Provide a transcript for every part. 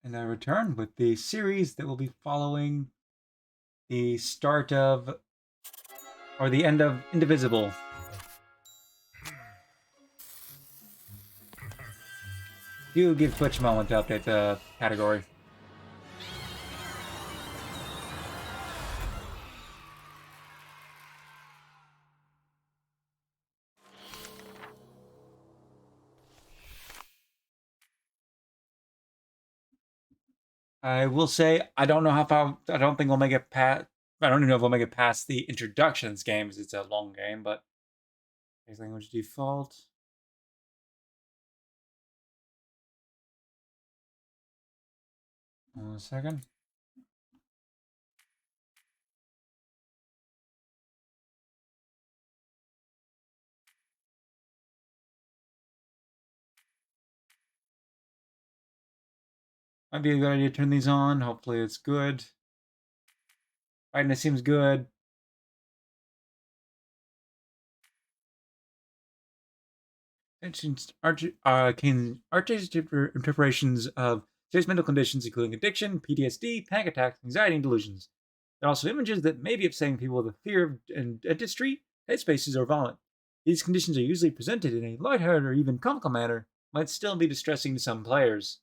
And I return with the series that will be following the start of, or the end of Indivisible. Do give Twitch a moment to update the category. I will say I don't know how far. I don't think we'll make it past. I don't even know if we'll make it past the introductions games. It's a long game, but base language default. 1 second. Might be a good idea to turn these on. Hopefully it's good. Brightness seems good. Archie's interpretations of serious mental conditions, including addiction, PTSD, panic attacks, anxiety, and delusions. There are also images that may be upsetting people with a fear of dentistry, headspaces, or vomit. These conditions are usually presented in a lighthearted or even comical manner, might still be distressing to some players.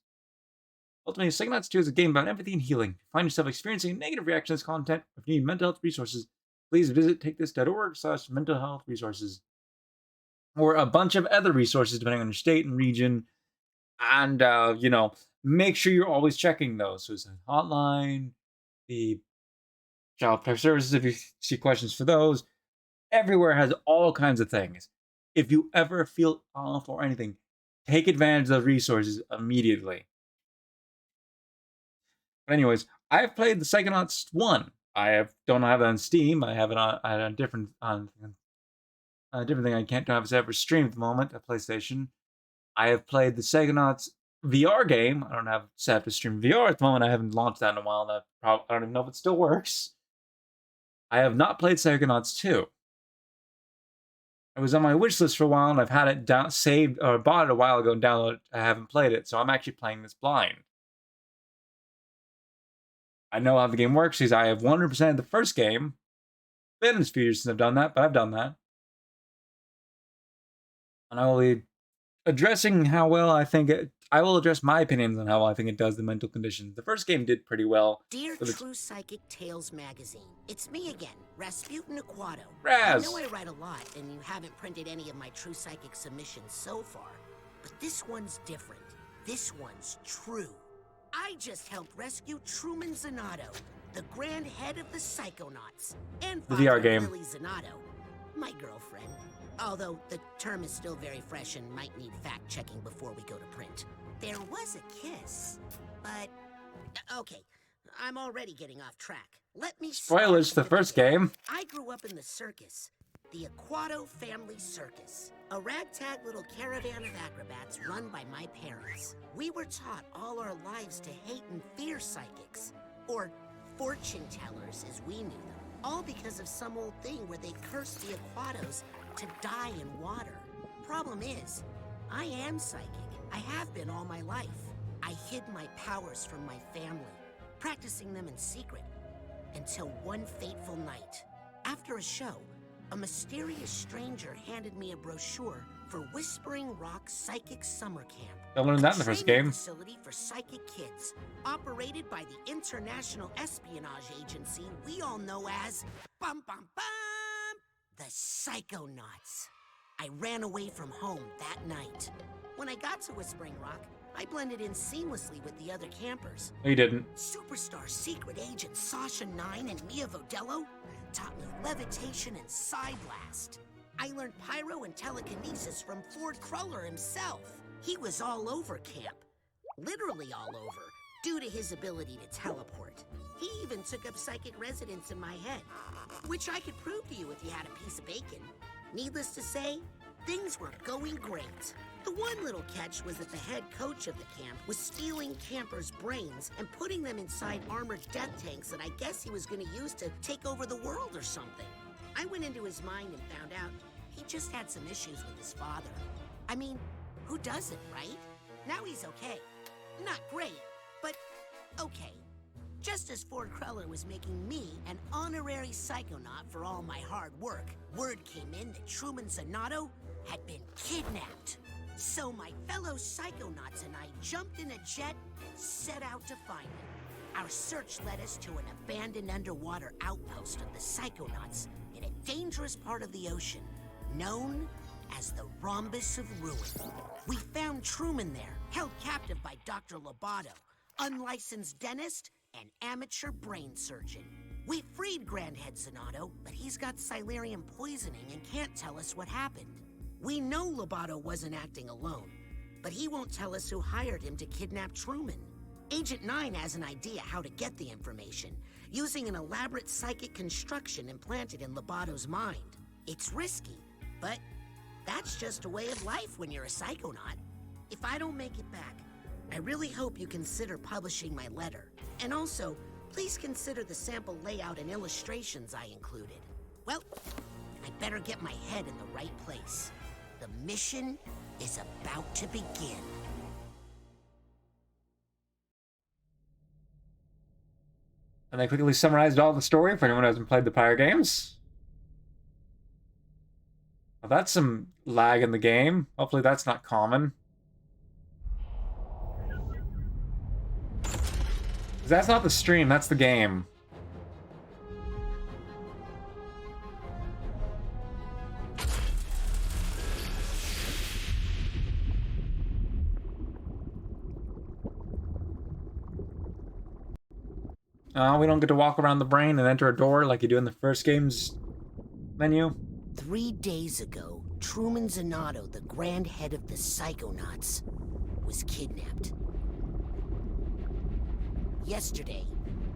Ultimately, Psychonauts 2 is a game about empathy and healing. If you find yourself experiencing a negative reaction to this content, or if you need mental health resources, please visit takethis.org/mental health resources. Or a bunch of other resources depending on your state and region. And, make sure you're always checking those. So it's a hotline, the child protective services, if you see questions for those. Everywhere has all kinds of things. If you ever feel off or anything, take advantage of those resources immediately. But anyways, I've played the Psychonauts 1. Don't have it on Steam. I have it on a different thing I can't have ever streamed at the moment at PlayStation. I have played the Psychonauts VR game. I don't have set up to stream VR at the moment. I haven't launched that in a while. I don't even know if it still works. I have not played Psychonauts 2. It was on my wish list for a while, and I've had it saved or bought it a while ago and downloaded. I haven't played it, so I'm actually playing this blind. I know how the game works because I have 100% of the first game. Been a few years since I've done that, but I've done that. And I will be addressing how well I think I will address my opinions on how I think it does the mental conditions. The first game did pretty well. Dear True Psychic Tales magazine, it's me again, Rasputin Aquato. Raz. I know I write a lot, and you haven't printed any of my True Psychic submissions so far, but this one's different. This one's true. I just helped rescue Truman Zanato, the grand head of the Psychonauts, and the VR game. Lily Zanato, my girlfriend. Although the term is still very fresh and might need fact-checking before we go to print. There was a kiss, but... Okay, I'm already getting off track. Let me... Spoilers to the first game. I grew up in the circus, the Aquato Family Circus, a ragtag little caravan of acrobats run by my parents. We were taught all our lives to hate and fear psychics, or fortune tellers as we knew them, all because of some old thing where they cursed the Aquatos to die in water. Problem is, I am psychic. I have been all my life. I hid my powers from my family, practicing them in secret, until one fateful night. After a show, a mysterious stranger handed me a brochure for Whispering Rock Psychic Summer Camp. I learned that in the first game. Facility for psychic kids, operated by the international espionage agency we all know as bum bum bum, the Psychonauts. I ran away from home that night. When I got to Whispering Rock, I blended in seamlessly with the other campers. No, you didn't. Superstar secret agent Sasha 9 and Mia Vodello taught me levitation and side blast. I learned pyro and telekinesis from Ford Cruller himself. He was all over camp, literally all over, due to his ability to teleport. He even took up psychic residence in my head, which I could prove to you if you had a piece of bacon. Needless to say, things were going great. The one little catch was that the head coach of the camp was stealing campers' brains and putting them inside armored death tanks that I guess he was going to use to take over the world or something. I went into his mind and found out he just had some issues with his father. I mean, who doesn't, right? Now he's okay. Not great, but just as Ford Cruller was making me an honorary psychonaut for all my hard work, word came in that Truman Zanotto had been kidnapped. So my fellow psychonauts and I jumped in a jet and set out to find him. Our search led us to an abandoned underwater outpost of the Psychonauts in a dangerous part of the ocean, known as the Rhombus of Ruin. We found Truman there, held captive by Dr. Lobato, unlicensed dentist and amateur brain surgeon. We freed Grandhead Zanotto, but he's got Silurium poisoning and can't tell us what happened. We know Lobato wasn't acting alone, but he won't tell us who hired him to kidnap Truman. Agent 9 has an idea how to get the information, using an elaborate psychic construction implanted in Lobato's mind. It's risky, but that's just a way of life when you're a psychonaut. If I don't make it back, I really hope you consider publishing my letter. And also, please consider the sample layout and illustrations I included. Well, I better get my head in the right place. The mission is about to begin. And they quickly summarized all the story for anyone who hasn't played the prior games. Well, that's some lag in the game. Hopefully that's not common. That's not the stream, that's the game. We don't get to walk around the brain and enter a door like you do in the first game's menu. 3 days ago, Truman Zanotto, the grand head of the Psychonauts, was kidnapped. Yesterday,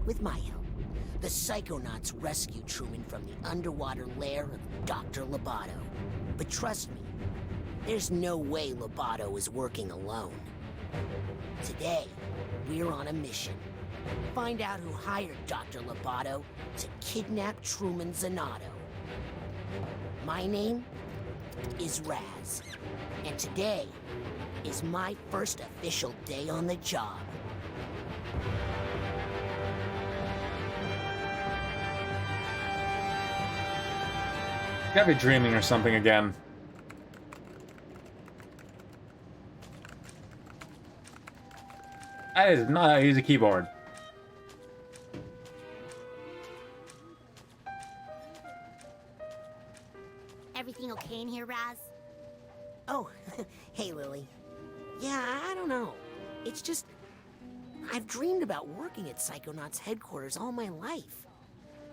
with my help, the Psychonauts rescued Truman from the underwater lair of Dr. Lobato. But trust me, there's no way Lobato is working alone. Today, we're on a mission. Find out who hired Dr. Lobato to kidnap Truman Zanotto. My name is Raz, and today is my first official day on the job. You gotta be dreaming or something again. That is not how you use a keyboard. Everything okay in here, Raz? Oh, hey, Lily. Yeah, I don't know. It's just, I've dreamed about working at Psychonauts headquarters all my life.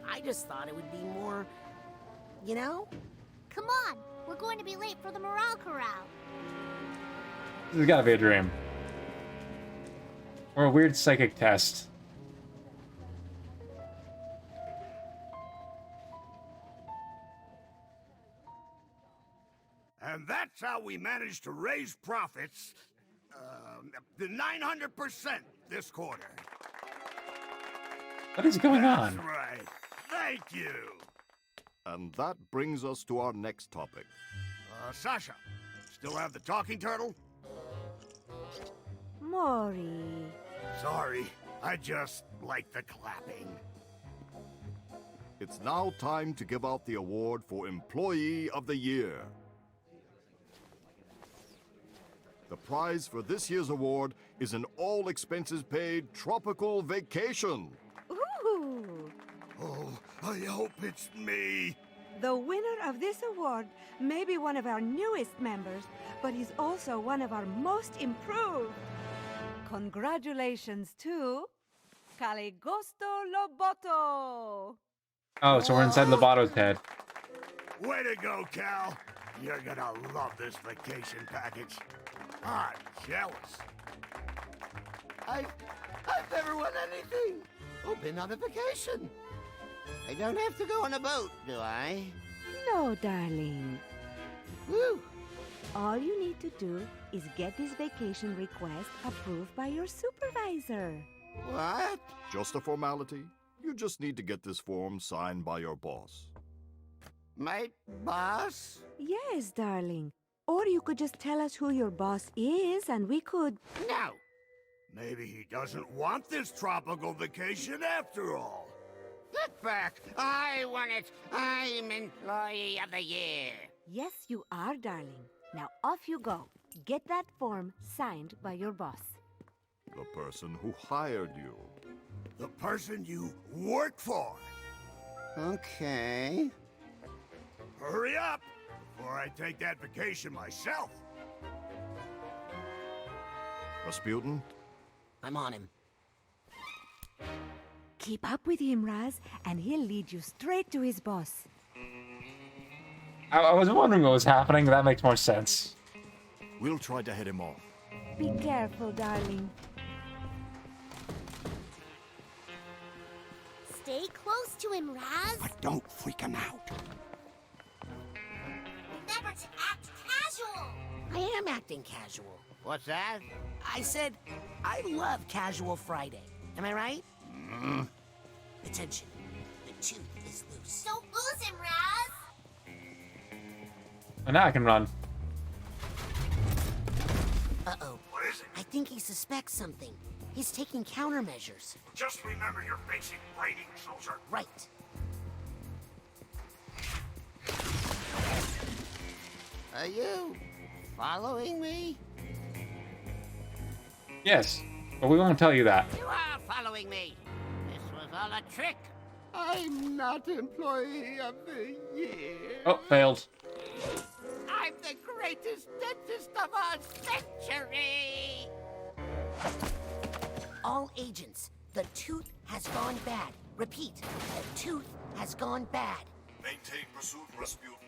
I just thought it would be more, you know? Come on, we're going to be late for the morale corral. This has gotta be a dream. Or a weird psychic test. And that's how we managed to raise profits, the 900% this quarter. What is going on? That's right. Thank you. And that brings us to our next topic. Sasha, still have the talking turtle? Maury. Sorry, I just like the clapping. It's now time to give out the award for Employee of the Year. The prize for this year's award is an all-expenses-paid tropical vacation. Ooh! Oh, I hope it's me. The winner of this award may be one of our newest members, but he's also one of our most improved. Congratulations to Caligosto Lobato. Oh, so we're inside Lobato's head. Way to go, Cal. You're gonna love this vacation package. I'm jealous. I've never won anything. Oh, been on a vacation. I don't have to go on a boat, do I? No, darling. Woo! All you need to do is get this vacation request approved by your supervisor. What? Just a formality. You just need to get this form signed by your boss. My boss? Yes, darling. Or you could just tell us who your boss is and we could... No. Maybe he doesn't want this tropical vacation after all. Get back! I want it! I'm Employee of the Year. Yes, you are, darling. Now off you go. Get that form signed by your boss. The person who hired you. The person you work for. Okay. Hurry up before I take that vacation myself. Rasputin? I'm on him. Keep up with him, Raz, and he'll lead you straight to his boss. I was wondering what was happening. That makes more sense. We'll try to head him off. Be careful, darling. Stay close to him, Raz. But don't freak him out. Remember to act casual. I am acting casual. What's that? I said, I love Casual Friday. Am I right? Attention. The tooth is loose. Don't lose him, Raz. And now I can run. Uh-oh. What is it? I think he suspects something. He's taking countermeasures. Just remember your basic rating, soldier. Right. Are you following me? Yes, but we won't tell you that. You are following me. This was all a trick. I'm not Employee of the Year. Oh, failed. I'm the greatest dentist of our century. All agents, the tooth has gone bad. Repeat, the tooth has gone bad. Maintain pursuit, Rasputin.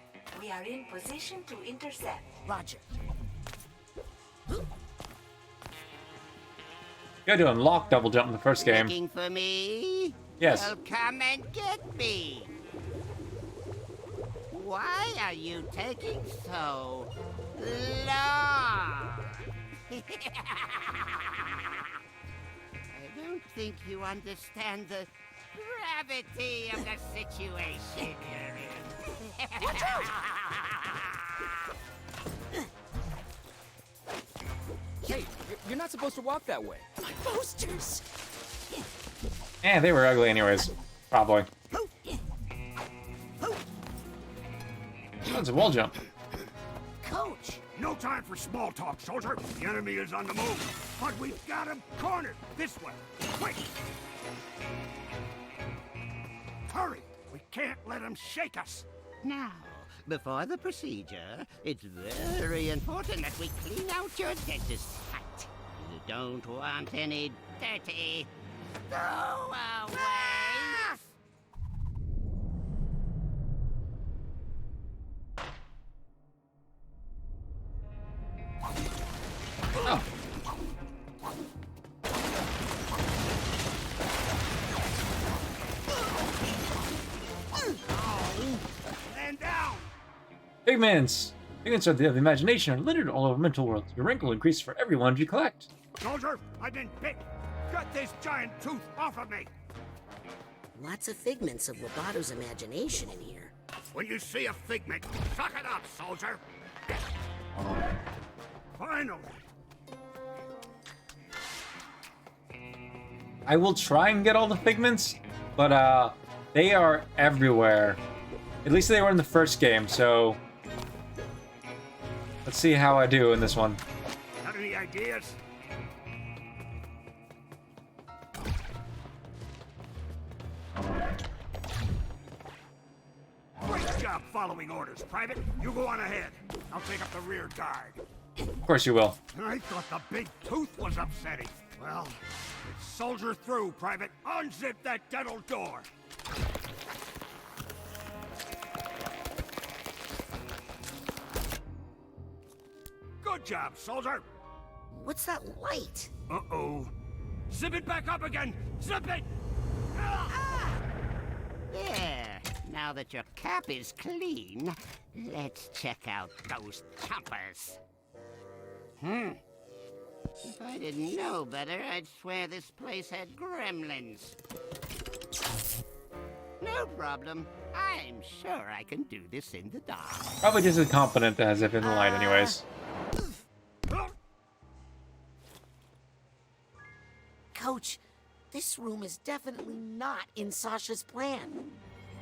We are in position to intercept. Roger. You had to unlock double jump in the first game. Looking for me? Yes. Well, come and get me. Why are you taking so long? I don't think you understand the gravity of the situation you're in. Watch out! Hey, you're not supposed to walk that way. My posters! Eh, they were ugly anyways. Probably. That's a wall jump. Coach! No time for small talk, soldier. The enemy is on the move. But we've got him cornered. This way. Quick! Hurry! We can't let him shake us. Now, before the procedure, it's very important that we clean out your dentist site. You don't want any dirty throwaways. Oh. Stand down! Pigments! Pigments are the imagination are littered all over mental worlds. Your wrinkle increases for every one you collect. Soldier, I've been bit. Get this giant tooth off of me. Lots of figments of Lobato's imagination in here. When you see a figment, suck it up, soldier. Finally. I will try and get all the figments, but they are everywhere. At least they were in the first game, so let's see how I do in this one. Got any ideas? Great job following orders, Private. You go on ahead. I'll take up the rear guard. Of course you will. I thought the big tooth was upsetting. Well, let's soldier through, Private. Unzip that dental door. Good job, soldier. What's that light? Uh-oh. Zip it back up again. Zip it. There. Now that your cap is clean, let's check out those chompers. If I didn't know better, I'd swear this place had gremlins. No problem. I'm sure I can do this in the dark. Probably just as confident as if in the light anyways. This room is definitely not in Sasha's plan.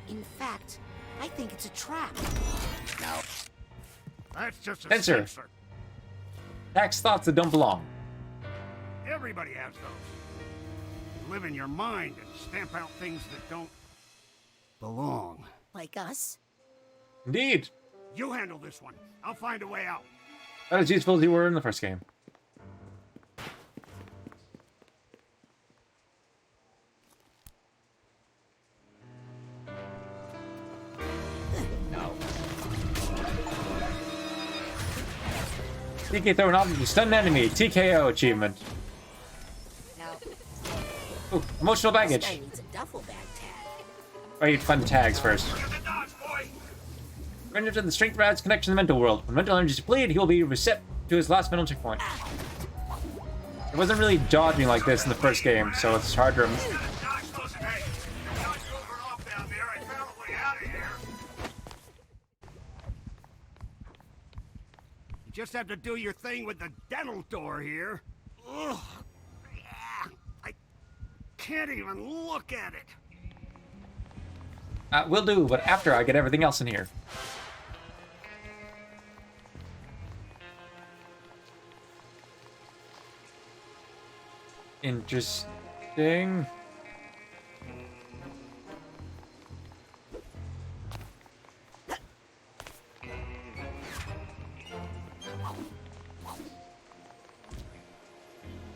In fact, I think it's a trap. No. That's just a Sensor. sensor. Tax thoughts that don't belong. Everybody has those. Live in your mind and stamp out things that don't belong. Like us? Indeed. You handle this one. I'll find a way out. Not as useful as you were in the first game. TK throw an object to stun an enemy. TKO achievement. No. Ooh, emotional This baggage. guy needs a duffel bag tag. Wait, fun tags first. Look at the dots, boy! Surrender to the strength rad's connection to the mental world. When mental energy is depleted, he will be reset to his last mental checkpoint. It wasn't really dodging like this in the first game, so it's hard to Hey, you know you were off down there. I found a way out of here. You just have to do your thing with the dental door here. Ugh. Yeah, I can't even look at it. Will do, but after I get everything else in here. Interesting.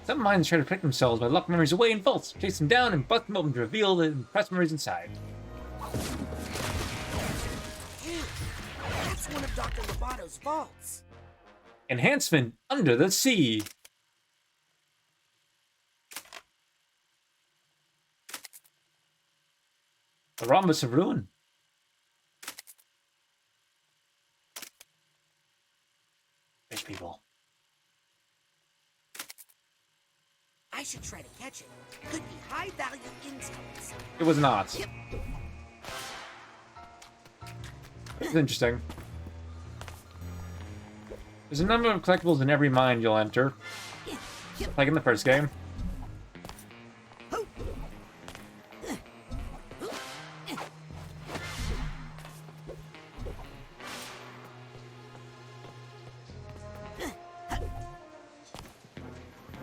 Some minds try to protect themselves by locking memories away in vaults, chase them down, and bust them open to reveal the impressed memories inside. That's one of Dr. Lobato's vaults. Enhancement under the sea. A rhombus of ruin. Fish people. I should try to catch it. Could be high-value intel. It was not. Yep. It's interesting. There's a number of collectibles in every mine you'll enter, like in the first game.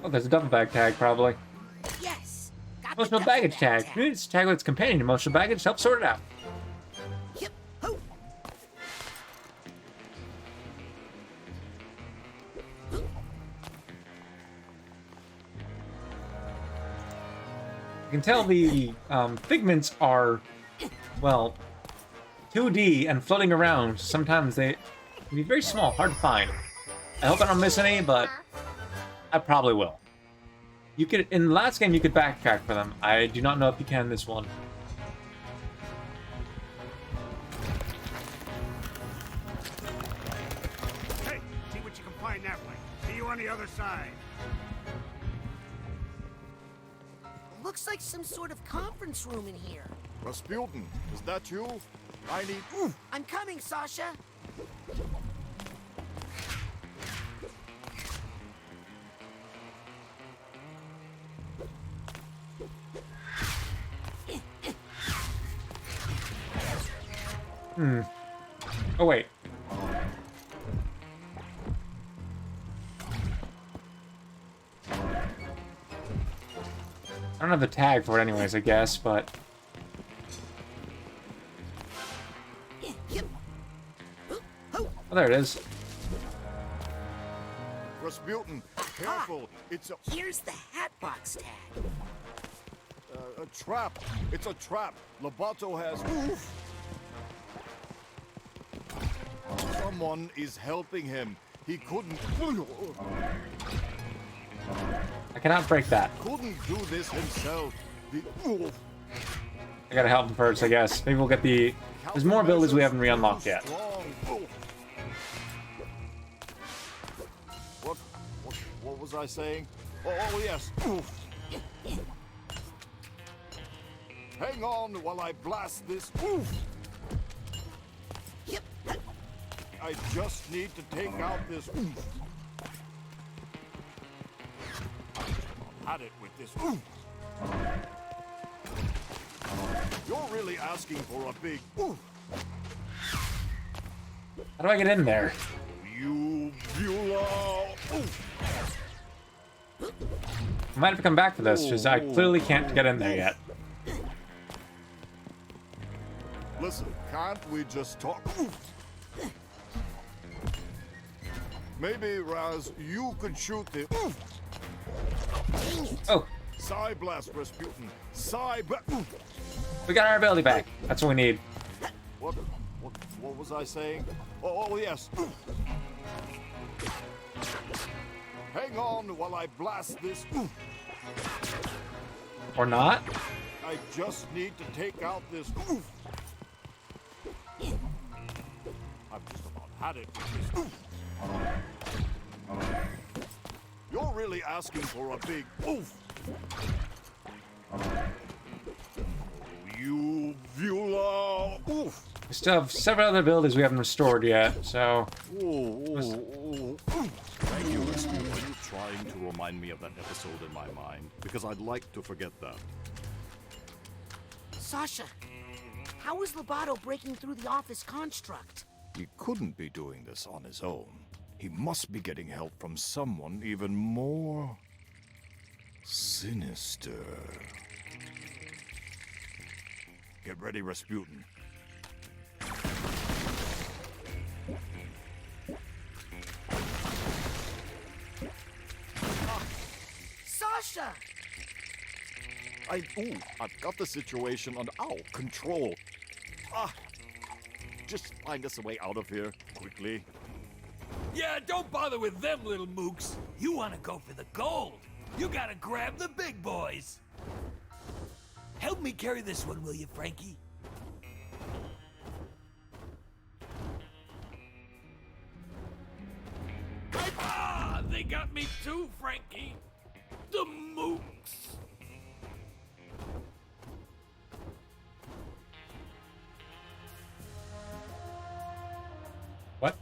Oh, there's a duffel bag tag, probably. Yes. Got the Emotional duffel baggage bag tag. Use tag with its companion emotional baggage to help sort it out. Yep. Ho. You can tell the figments are, well, 2D and floating around. Sometimes they can be very small, hard to find. I hope I don't miss any, but I probably will. You could, in the last game, you could backtrack for them. I do not know if you can in this one. Hey, see what you can find that way. See you on the other side. Looks like some sort of conference room in here. Rasputin, is that you? I need... I'm coming, Sasha. Oh, wait. I don't have the tag for it anyways, I guess, but... Oh, there it is. Rasputin, careful. It's a... Here's the hatbox tag. A trap. It's a trap. Lobato has... Someone is helping him. He couldn't... I cannot break that. Couldn't do this himself. The... I gotta help him first, I guess. Maybe we'll get the... There's more abilities we haven't re-unlocked yet. What was I saying? Oh yes. Hang on while I blast this. I just need to take out this. Had it with this. asking for a big oof. How do I get in there? You Beulah. Oof. I might have to come back for this, because I clearly can't get in there yet. Listen, can't we just talk? Oof. Maybe, Raz, you could shoot the oof. Oh, Psy Blast, Rasputin. Psy Blast. we got our ability back. That's what we need. What was I saying? Oh, yes. Hang on while I blast this. Or not? I just need to take out this. I've just about had it with this. You're really asking for a big oof. You Beulah. Oof. We still have several other abilities we haven't restored yet, so... Thank you, Rasputin. Are you trying to remind me of that episode in my mind? Because I'd like to forget that. Sasha, how is Lobato breaking through the office construct? He couldn't be doing this on his own. He must be getting help from someone even more sinister. Get ready, Rasputin. Sasha! I've got the situation under control. Just find us a way out of here, quickly. Yeah, don't bother with them little mooks. You want to go for the gold. You gotta grab the big boys. Help me carry this one, will you, Frankie? They got me too, Frankie. The mooks. What?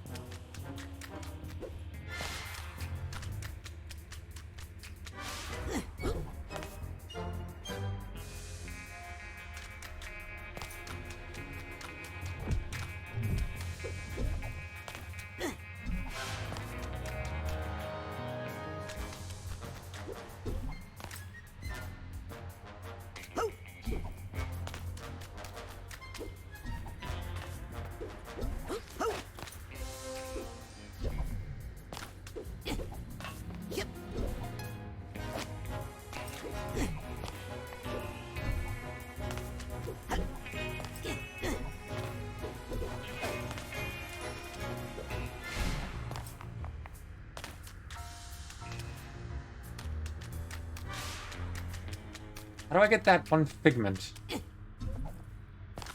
How do I get that one figment?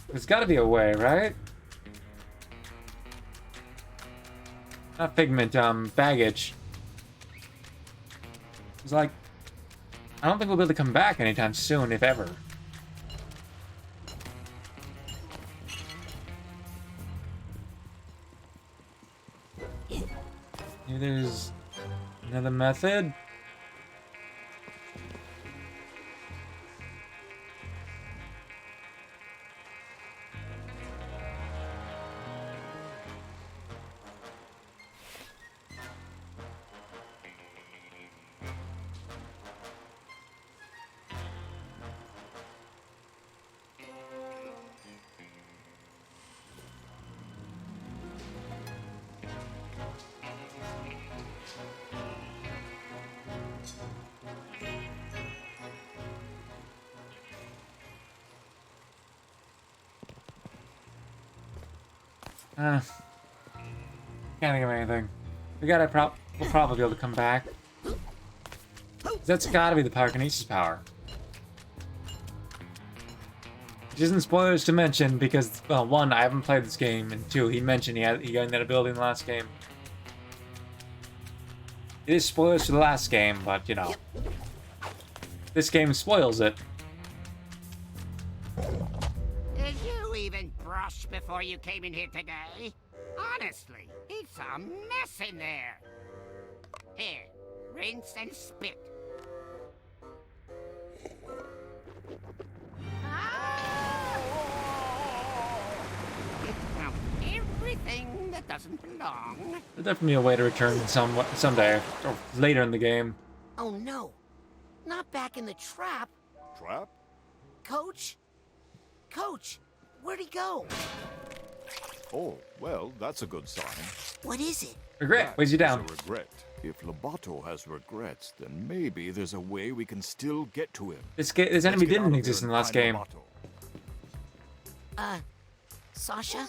There's gotta be a way, right? Not figment, baggage. It's like, I don't think we'll be able to come back anytime soon, if ever. Maybe there's another method? Can't think of anything. We'll probably be able to come back. That's gotta be the pyrokinesis power. Which isn't spoilers to mention because, well, one, I haven't played this game, and two, he mentioned he got that ability in the last game. It is spoilers for the last game, but, you know. This game spoils it. Did you even brush before you came in here today? Honestly, it's a mess in there. Here, rinse and spit. doesn't belong. There's definitely a way to return someday, or later in the game. Oh no, not back in the trap. Trap? Coach? Coach, where'd he go? Oh, well, that's a good sign. What is it? Regret weighs you That is down. a regret. If Lobato has regrets, then maybe there's a way we can still get to him. This enemy Let's get out didn't of exist here in the and last find game. Lobato. Sasha?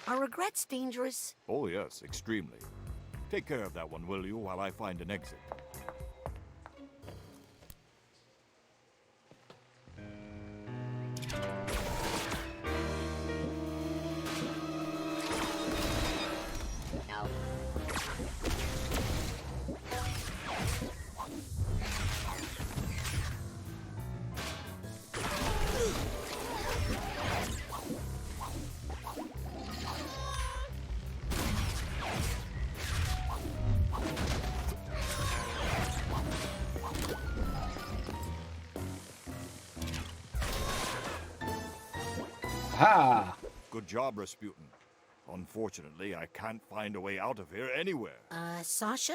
Are regrets dangerous? Oh, yes, extremely. Take care of that one, will you, while I find an exit? No. Ha! Good job, Rasputin. Unfortunately, I can't find a way out of here anywhere. Sasha?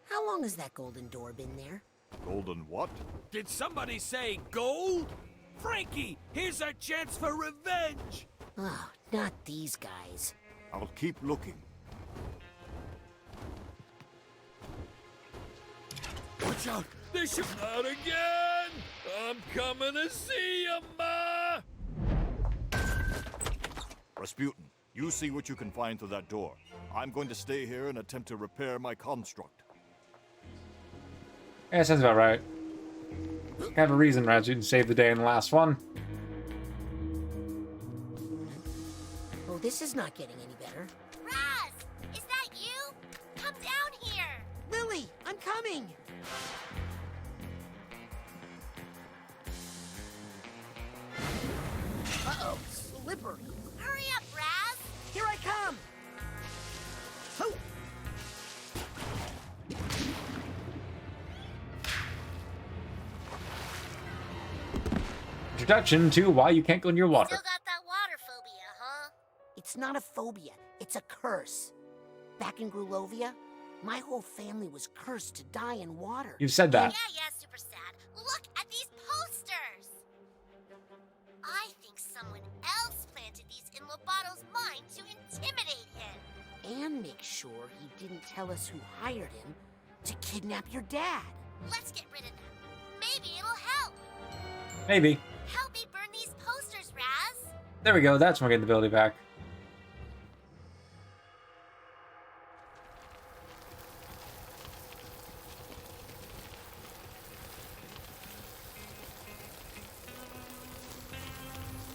How long has that golden door been there? Golden what? Did somebody say gold? Frankie, here's our chance for revenge! Oh, not these guys. I'll keep looking. Watch out! They should not again! I'm coming to see you, Ma! Rasputin, you see what you can find through that door. I'm going to stay here and attempt to repair my construct. Yeah, sounds about right. Have a reason Rasputin saved the day in the last one. Oh, this is not getting any better. Raz! Is that you? Come down here! Lily, I'm coming! Uh-oh, slippery. Hurry up, Raz! Here I come! Ho! Introduction to why you can't go near water. Still got that water phobia, huh? It's not a phobia, it's a curse. Back in Grulovia, my whole family was cursed to die in water. You've said that. Yeah, super sad. Look at these posters! I think someone else planted these in Lobato's mind to intimidate him. And make sure he didn't tell us who hired him to kidnap your dad. Let's get rid of them. Maybe it'll help. Maybe. Help me burn these posters, Raz. There we go. That's when we get the ability back.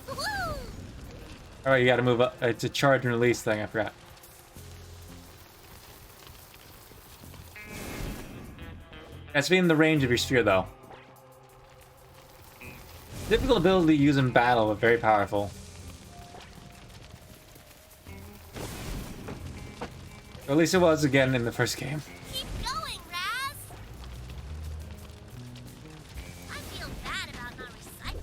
Woo! Oh, you gotta move up. It's a charge and release thing. I forgot. That's being the range of your sphere, though. Difficult ability to use in battle, but very powerful. Or at least it was again in the first game. Keep going, Raz. I feel bad about not recycling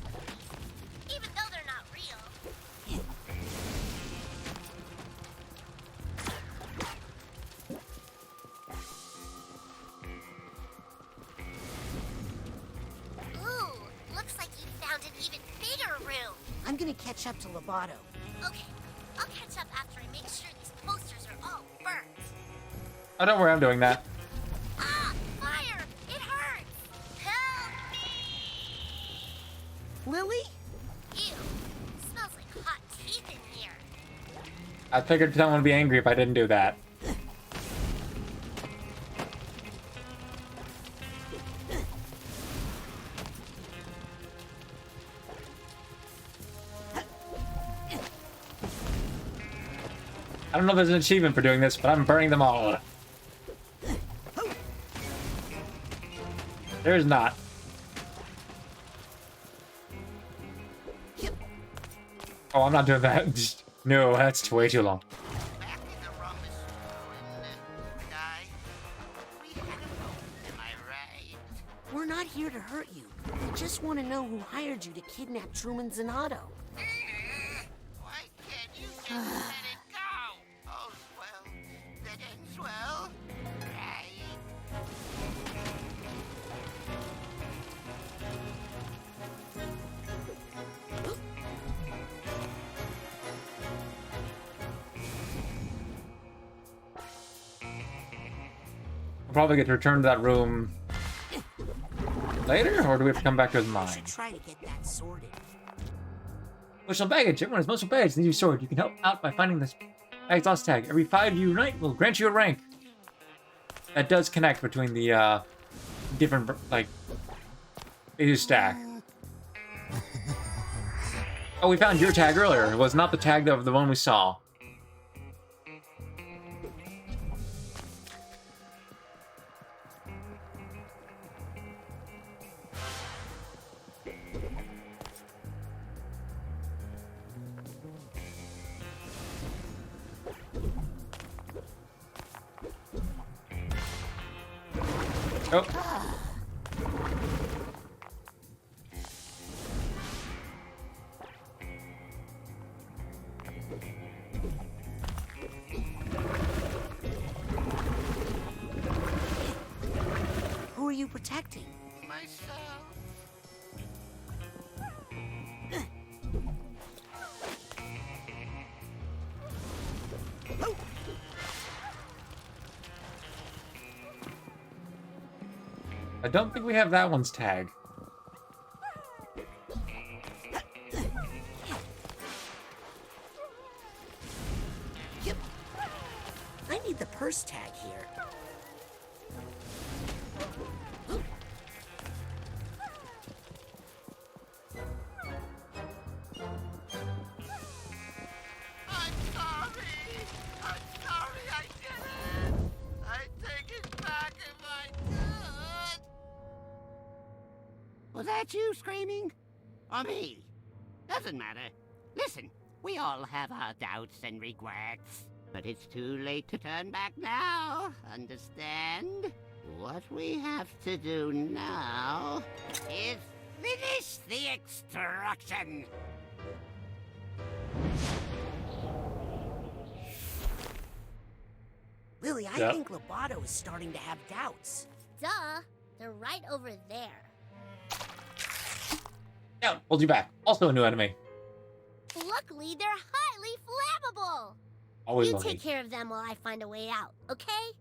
these, even though they're not real. Ooh, looks like you found an even bigger room. I'm gonna catch up to Lobato. Okay, I'll catch up after I make sure these posters are all burnt. Oh, don't worry, I'm doing that. Ah, fire! It hurts! Help me! Lily? Ew, smells like hot teeth in here. I figured someone would be angry if I didn't do that. I don't know if there's an achievement for doing this, but I'm burning them all. There's not. Oh, I'm not doing that. No, that's way too long. Back in the rum is flowing, guy. We had a moment, am I right? We're not here to hurt you. We just want to know who hired you to kidnap Truman Zanato. Why can't you just let it go? Oh, well, We'll probably get to return to that room later, or do we have to come back to his I mind? should try to get that sorted. Emotional baggage. Everyone has emotional baggage. Needs to be sorted. You can help out by finding this baggage lost tag. Every 5 you unite will grant you a rank. That does connect between the different, like, they do stack. Oh, we found your tag earlier. It was not the tag of the one we saw. Oh. Who are you protecting? Myself. I don't think we have that one's tag. Yep. I need the purse tag here. I'm sorry. I'm sorry I did it. I take it back if I could. Was that you screaming? Or me? Doesn't matter. Listen, we all have our doubts and regrets. But it's too late to turn back now. Understand? What we have to do now is finish the extraction. Lily, I Yeah. think Lobato is starting to have doubts. Duh, they're right over there. Yeah, hold you back. Also a new enemy. Luckily, they're highly flammable. Always You lucky. take care of them while I find a way out, okay?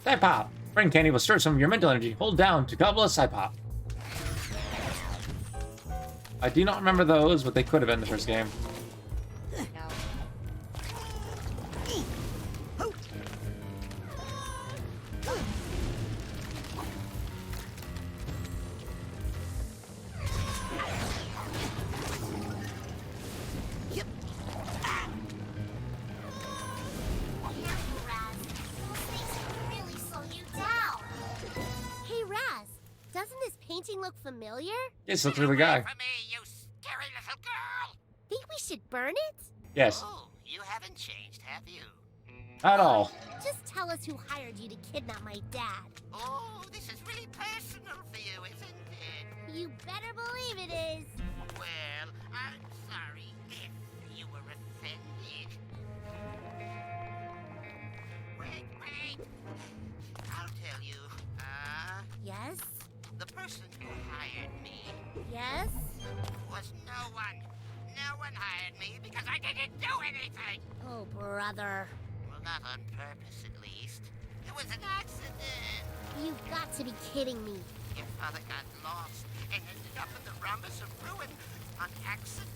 Side pop. Brain candy will stir some of your mental energy. Hold down to gobble a side pop. I do not remember those, but they could have been the first game. Yep. Raz, those things can really slow you down. Hey, Raz, doesn't this painting look familiar? Yes, look for the guy. From me, you scary little girl. Think we should burn it? Yes, Oh, you haven't changed, have you? not all. Just tell us who hired you to kidnap my dad. Oh, this is really personal for you, isn't it? You better believe it is. Well, I'm sorry if you were offended. Wait. I'll tell you. Yes? The person who hired me Yes? was no one. No one hired me because I didn't do anything. Oh, brother. Well, not on purpose, at least. It was an accident. You've got to be kidding me. Your father got lost and ended up in the rhombus of ruin on accident.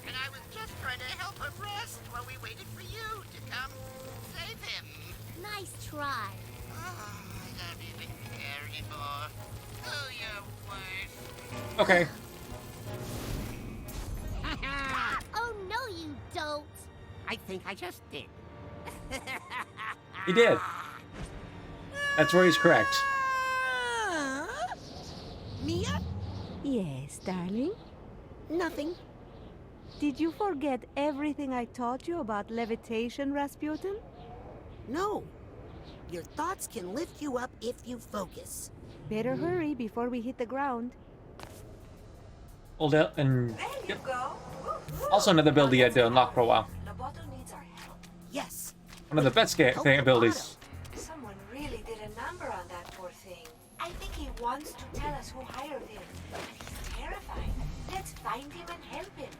And I was just trying to help him rest while we waited for you to come save him. Nice try. Oh, I don't even care anymore. Do your worst. Okay. Oh, no, you don't. I think I just did. He did. That's where he's correct. Mia? Yes, darling? Nothing. Did you forget everything I taught you about levitation, Rasputin? No. Your thoughts can lift you up if you focus. Better hurry before we hit the ground. Old and There you yep. go. Also another ability I had to unlock for a while. Loboto needs our help. Yes. One of the best thing abilities. Someone really did a number on that poor thing. I think he wants to tell us who hired him, but he's terrified. Let's find him and help him.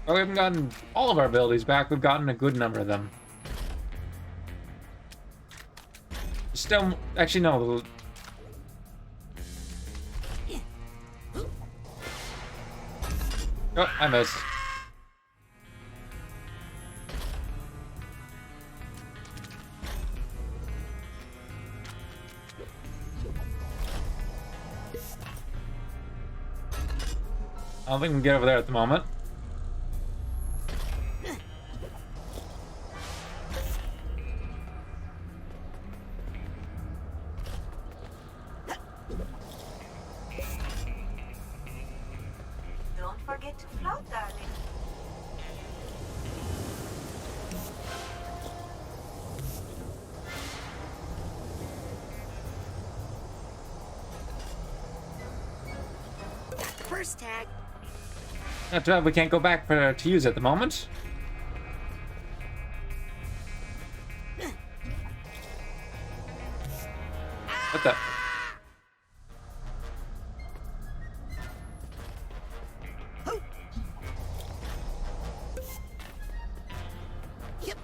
Well, we haven't gotten all of our abilities back. We've gotten a good number of them. Still, actually, no. Oh, I missed. I don't think we can get over there at the moment. Don't forget to float, darling. Got the first tag. Not too bad we can't go back to use it at the moment. What the? Yep.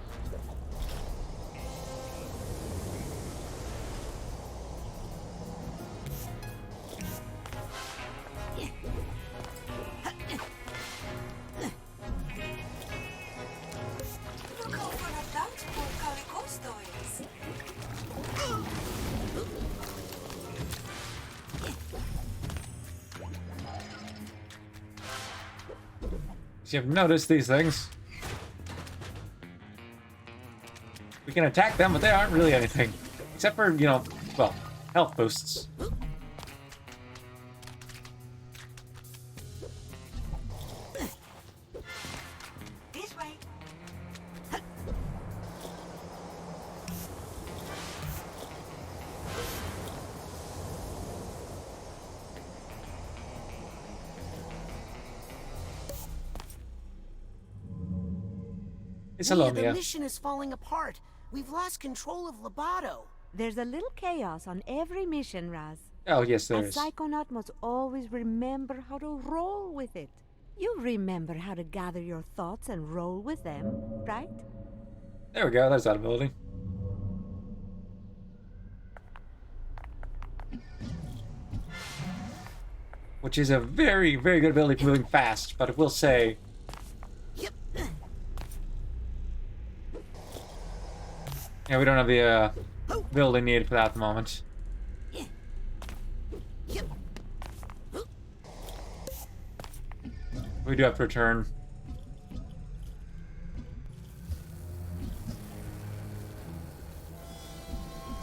Look how full of doubts poor Calicosto is. So you've noticed these things. We can attack them, but they aren't really anything. Except for, you know, well, health boosts. This way. It's Mia, hello, the Mia. mission is falling apart. We've lost control of Loboto. There's a little chaos on every mission, Raz. Oh, yes, there A is. psychonaut must always remember how to roll with it. You remember how to gather your thoughts and roll with them, right? There we go, there's that ability. Which is a very, very good ability for moving fast, but I will say... Yep. Yeah, we don't have the ability needed for that at the moment. Yep. We do have to return.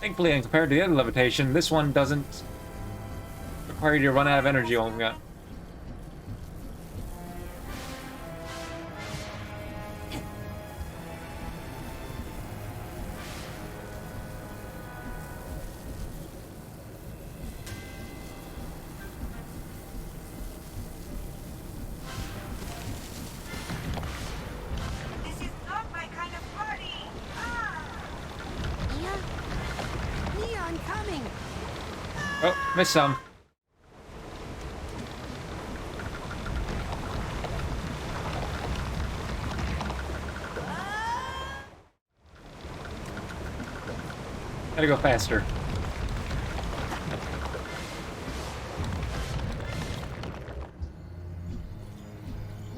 Thankfully, and compared to the other levitation, this one doesn't require you to run out of energy when we got. This is not my kind of party! Mia? Mia, I'm coming. Oh, missed some. Gotta go faster.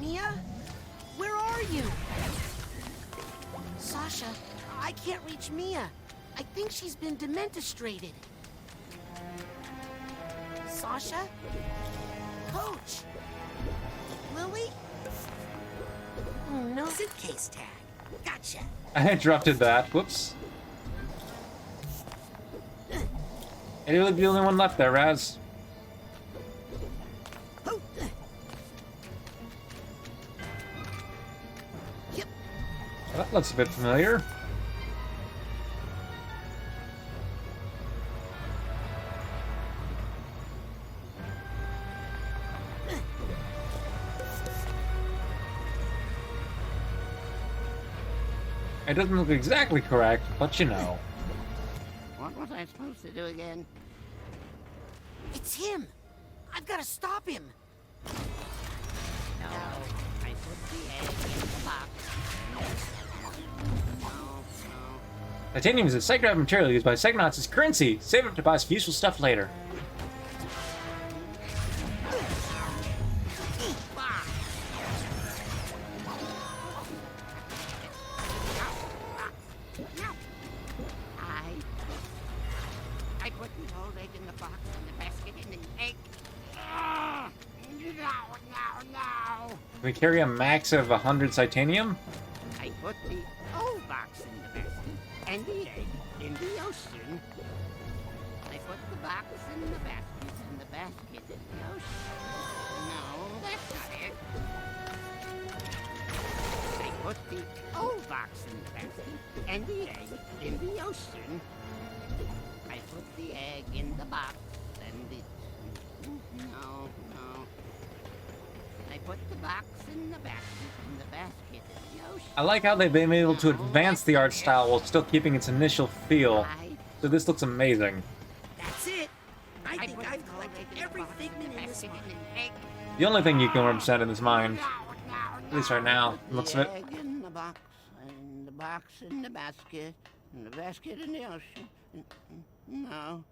Mia? Where are you? Sasha, I can't reach Mia. I think she's been dementistrated. Sasha? Coach? Lily? No suitcase tag. Gotcha. I interrupted that. Whoops. And you're the only one left there, Raz. Yep. Well, that looks a bit familiar. It doesn't look exactly correct, but you know. What was I supposed to do again? It's him! I've got to stop him! No, I put the egg in the box. No. Titanium is a psychonaut material used by Psychonauts as currency. Save it to buy some useful stuff later. I put the old egg in the box and the basket in the egg. No. Can we carry a max of 100 Titanium? I put the old box in the basket and the egg in the ocean. I put the box in the basket and the basket in the ocean. No, that's not it. I put the old box in the basket and the egg in the ocean. I put the egg in the box and the... No. I put the box in the basket and the basket in the ocean. I like how they've been able to advance the art style while still keeping its initial feel. So this looks amazing. That's it! I think I've collected every figment in this mine. The only thing you can represent in this mind, at least right now, looks of it. Egg in the box, and the box in the basket, and the basket in the ocean. No,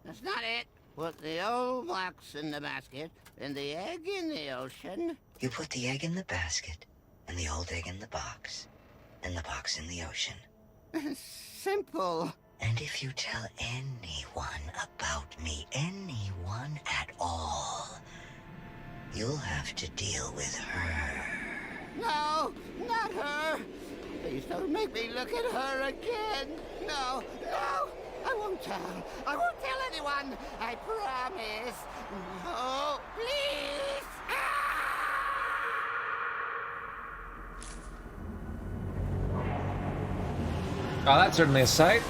that's not it. Put the old box in the basket, and the egg in the ocean. You put the egg in the basket, and the old egg in the box, and the box in the ocean. Simple. And if you tell anyone about me, anyone at all, you'll have to deal with her. No, not her. Please don't make me look at her again. No. I won't tell anyone. I promise. No, please. Oh, that's certainly a sight.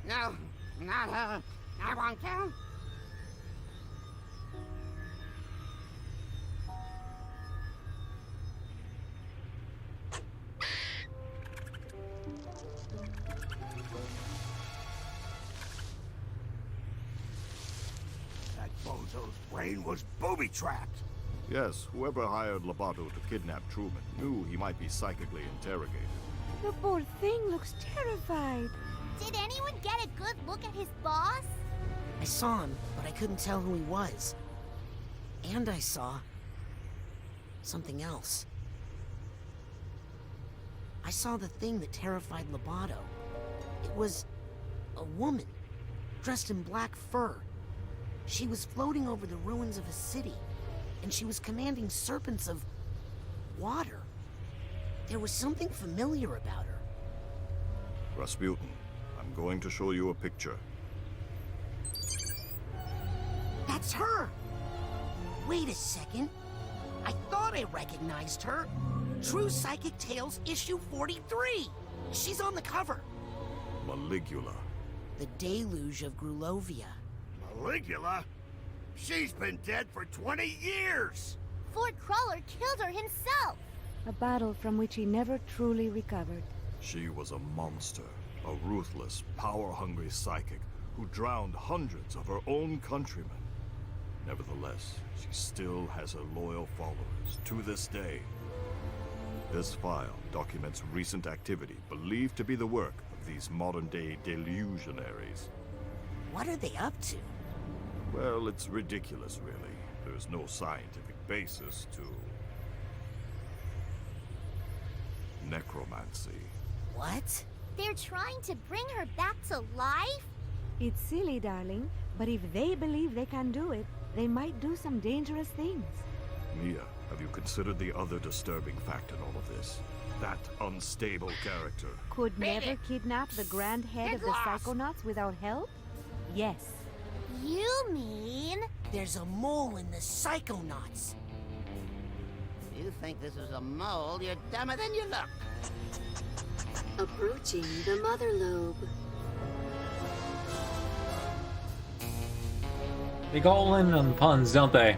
No, not her. I won't tell. That bozo's brain was booby-trapped. Yes, whoever hired Lobato to kidnap Truman knew he might be psychically interrogated. The poor thing looks terrified. Did anyone get a good look at his boss? I saw him, but I couldn't tell who he was. And I saw... something else. I saw the thing that terrified Lobato. It was... a woman, dressed in black fur. She was floating over the ruins of a city, and she was commanding serpents of... water. There was something familiar about her. Rasputin, I'm going to show you a picture. That's her! Wait a second. I thought I recognized her. True Psychic Tales issue 43. She's on the cover. Maligula. The Deluge of Grulovia. Maligula? She's been dead for 20 years! Ford Crawler killed her himself. A battle from which he never truly recovered. She was a monster, a ruthless, power-hungry psychic who drowned hundreds of her own countrymen. Nevertheless, she still has her loyal followers to this day. This file documents recent activity believed to be the work of these modern-day delusionaries. What are they up to? Well, it's ridiculous, really. There's no scientific basis to... necromancy. What? They're trying to bring her back to life? It's silly, darling, but if they believe they can do it, they might do some dangerous things. Mia, have you considered the other disturbing fact in all of this? That unstable character. Could never kidnap the grand head of the Psychonauts without help? Yes. You mean... There's a mole in the Psychonauts. If you think this is a mole, you're dumber than you look. Approaching the mother lobe. They go all in on the puns, don't they?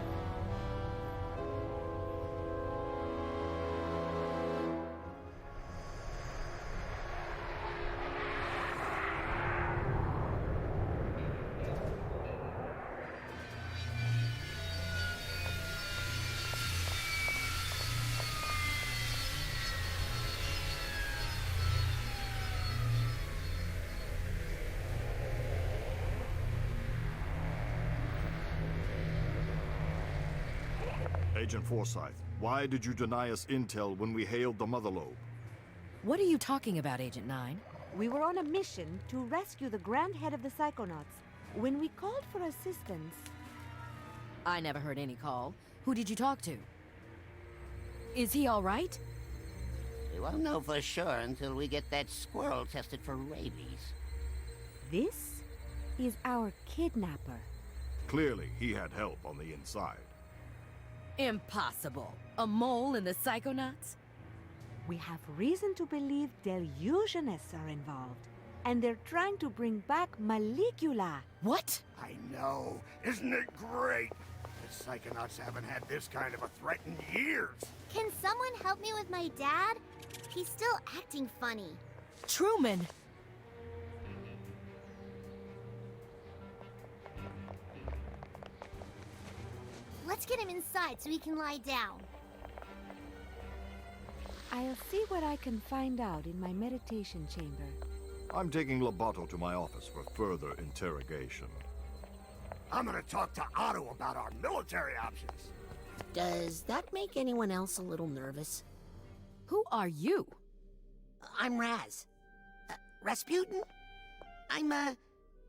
Agent Forsyth, why did you deny us intel when we hailed the Mother Lobe? What are you talking about, Agent 9? We were on a mission to rescue the Grand Head of the Psychonauts. When we called for assistance... I never heard any call. Who did you talk to? Is he all right? We won't know for sure until we get that squirrel tested for rabies. This is our kidnapper. Clearly, he had help on the inside. Impossible. A mole in the Psychonauts? We have reason to believe delusionists are involved. And they're trying to bring back Malicula. What? I know. Isn't it great? The Psychonauts haven't had this kind of a threat in years. Can someone help me with my dad? He's still acting funny. Truman! Let's get him inside so he can lie down. I'll see what I can find out in my meditation chamber. I'm taking Lobato to my office for further interrogation. I'm gonna talk to Otto about our military options. Does that make anyone else a little nervous? Who are you? I'm Raz. Rasputin? I'm,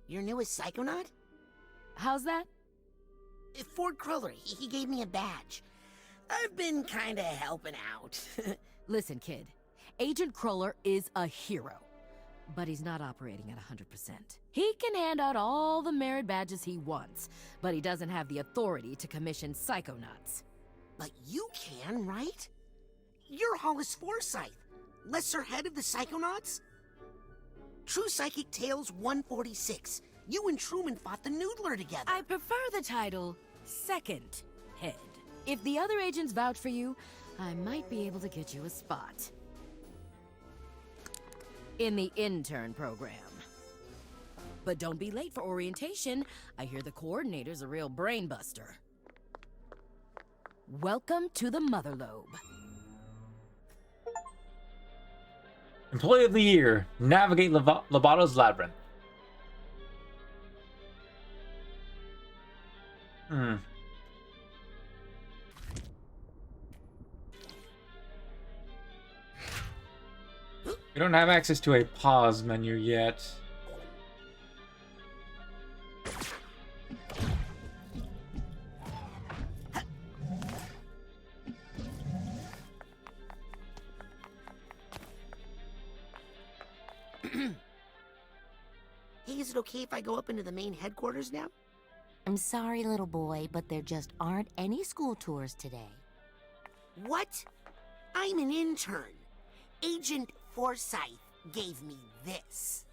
your newest Psychonaut? How's that? Ford Cruller, he gave me a badge. I've been kinda helping out. Listen, kid. Agent Cruller is a hero. But he's not operating at 100%. He can hand out all the merit badges he wants, but he doesn't have the authority to commission Psychonauts. But you can, right? You're Hollis Forsyth, lesser head of the Psychonauts? True Psychic Tales 146. You and Truman fought the Noodler together. I prefer the title Second Head. If the other agents vouch for you, I might be able to get you a spot in the intern program. But don't be late for orientation. I hear the coordinator's a real brain buster. Welcome to the Mother Lobe. Employee of the Year. Navigate Lobato's Labyrinth. We don't have access to a pause menu yet. Hey, is it okay if I go up into the main headquarters now? I'm sorry, little boy, but there just aren't any school tours today. What? I'm an intern. Agent Forsyth gave me this.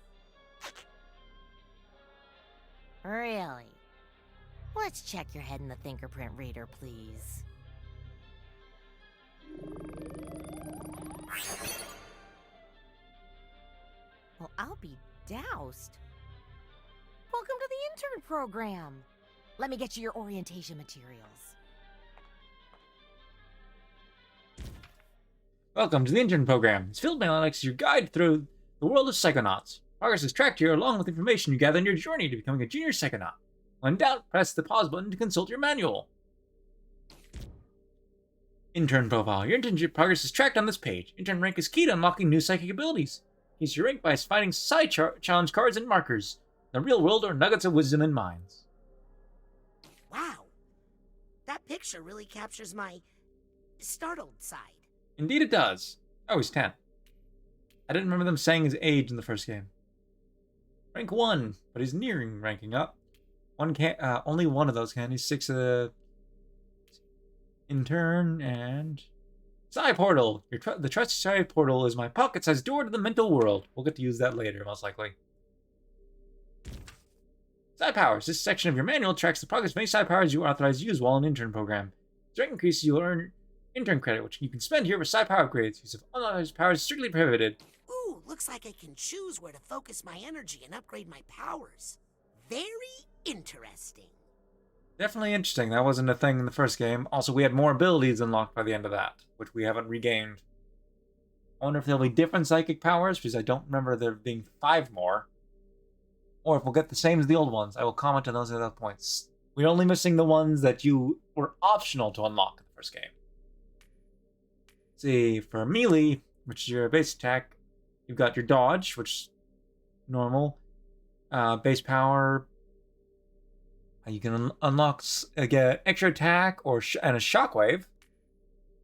Really? Let's check your head in the fingerprint reader, please. Well, I'll be doused. Welcome to the intern program. Let me get you your orientation materials. Welcome to the intern program. It's Field Mailanax is your guide through the world of Psychonauts. Progress is tracked here along with information you gather in your journey to becoming a junior Psychonaut. When in doubt, press the pause button to consult your manual. Intern profile. Your internship progress is tracked on this page. Intern rank is key to unlocking new psychic abilities. Increase your rank by finding challenge cards and markers. The real world are nuggets of wisdom and minds. Wow. That picture really captures my startled side. Indeed it does. Oh, he's 10. I didn't remember them saying his age in the first game. Rank 1, but he's nearing ranking up. Only one of those can. He's 6 intern and Psi Portal. The trusty Psi Portal is my pocket-sized door to the mental world. We'll get to use that later, most likely. Psi Powers. This section of your manual tracks the progress of any Psi Powers you are authorized to use while in intern program. As rank increases, you'll earn intern credit, which you can spend here for Psi Power upgrades. Use of unauthorized powers is strictly prohibited. Ooh, looks like I can choose where to focus my energy and upgrade my powers. Very interesting. Definitely interesting. That wasn't a thing in the first game. Also, we had more abilities unlocked by the end of that, which we haven't regained. I wonder if there'll be different psychic powers, because I don't remember there being 5 more. Or if we'll get the same as the old ones. I will comment on those at that points. We're only missing the ones that you were optional to unlock in the first game. Let's see, for melee, which is your base attack, you've got your dodge, which is normal. Base power. You can unlock get extra attack and a shockwave.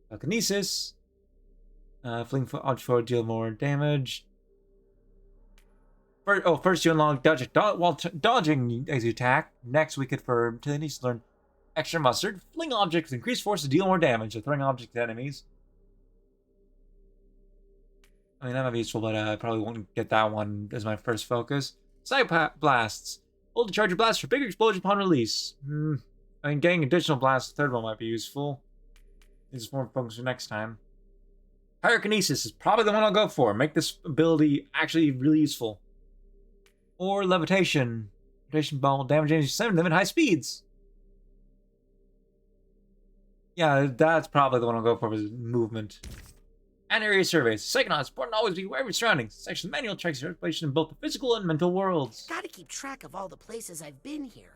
Telekinesis. Fling for object forward, deal more damage. First you unlock dodge while dodging as you attack. Next we could for telekinesis learn extra mustard. Fling objects with increased force to deal more damage. So throwing objects at enemies. I mean, that might be useful, but I probably won't get that one as my first focus. Blasts. Hold the charge your blast for bigger explosion upon release. I mean, getting additional blasts, the third one might be useful. This is more focus for next time. Pyrokinesis is probably the one I'll go for. Make this ability actually really useful. Or levitation. Levitation ball damage 7 them at high speeds. Yeah, that's probably the one I'll go for is movement. And area surveys. Psychonauts, important to always be aware of your surroundings. Section manual checks your reputation in both the physical and mental worlds. Gotta keep track of all the places I've been here.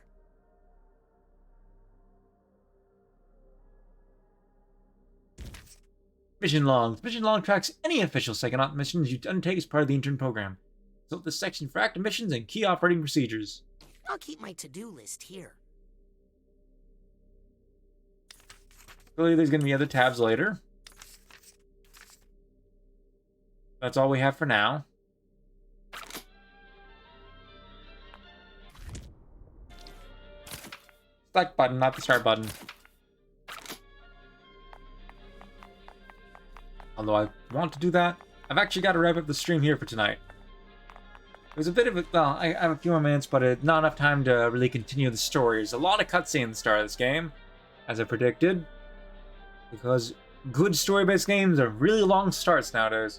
Mission logs. Mission log tracks any official Psychonaut missions you undertake as part of the intern program. Consult this section for active missions and key operating procedures. I'll keep my to-do list here. Clearly there's going to be other tabs later. That's all we have for now. Select button, not the start button. Although I want to do that, I've actually got to wrap up the stream here for tonight. It was a bit of a... Well, I have a few more minutes, but not enough time to really continue the story. There's a lot of cutscene at the start of this game, as I predicted. Because good story-based games are really long starts nowadays.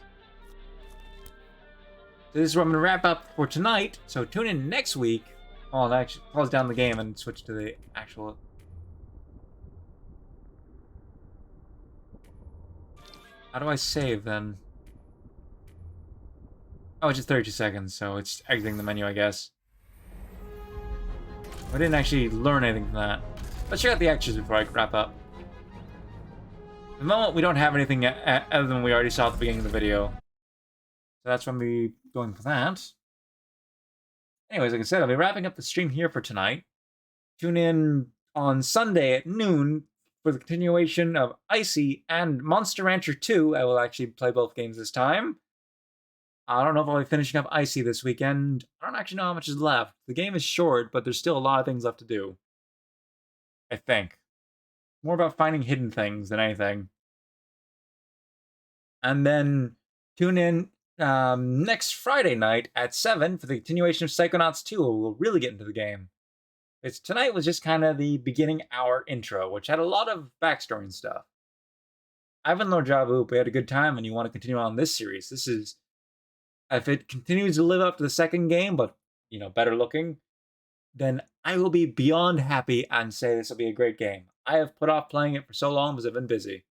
So this is where I'm going to wrap up for tonight, so tune in next week. I'll actually close down the game and switch to the actual... How do I save, then? Oh, it's just 32 seconds, so it's exiting the menu, I guess. I didn't actually learn anything from that. Let's check out the extras before I wrap up. At the moment, we don't have anything other than we already saw at the beginning of the video. So that's when we'll be going for that. Anyways, like I said, I'll be wrapping up the stream here for tonight. Tune in on Sunday at noon for the continuation of Icy and Monster Rancher 2. I will actually play both games this time. I don't know if I'll be finishing up Icy this weekend. I don't actually know how much is left. The game is short, but there's still a lot of things left to do. I think. More about finding hidden things than anything. And then tune in next Friday night at 7 for the continuation of Psychonauts 2, where we'll really get into the game. Tonight was just kind of the beginning hour intro, which had a lot of backstory and stuff. Ivan Lord Javu, we had a good time, and you want to continue on this series. This is, if it continues to live up to the second game, but, you know, better looking, then I will be beyond happy and say this will be a great game. I have put off playing it for so long because I've been busy.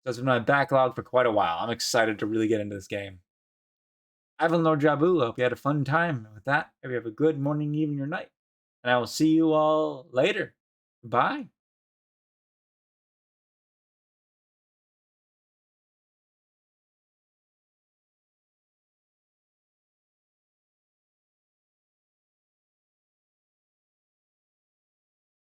So it's been my backlog for quite a while. I'm excited to really get into this game. Ivan Lord Jabu, I hope you had a fun time. And with that, I hope you have a good morning, evening, or night. And I will see you all later. Goodbye.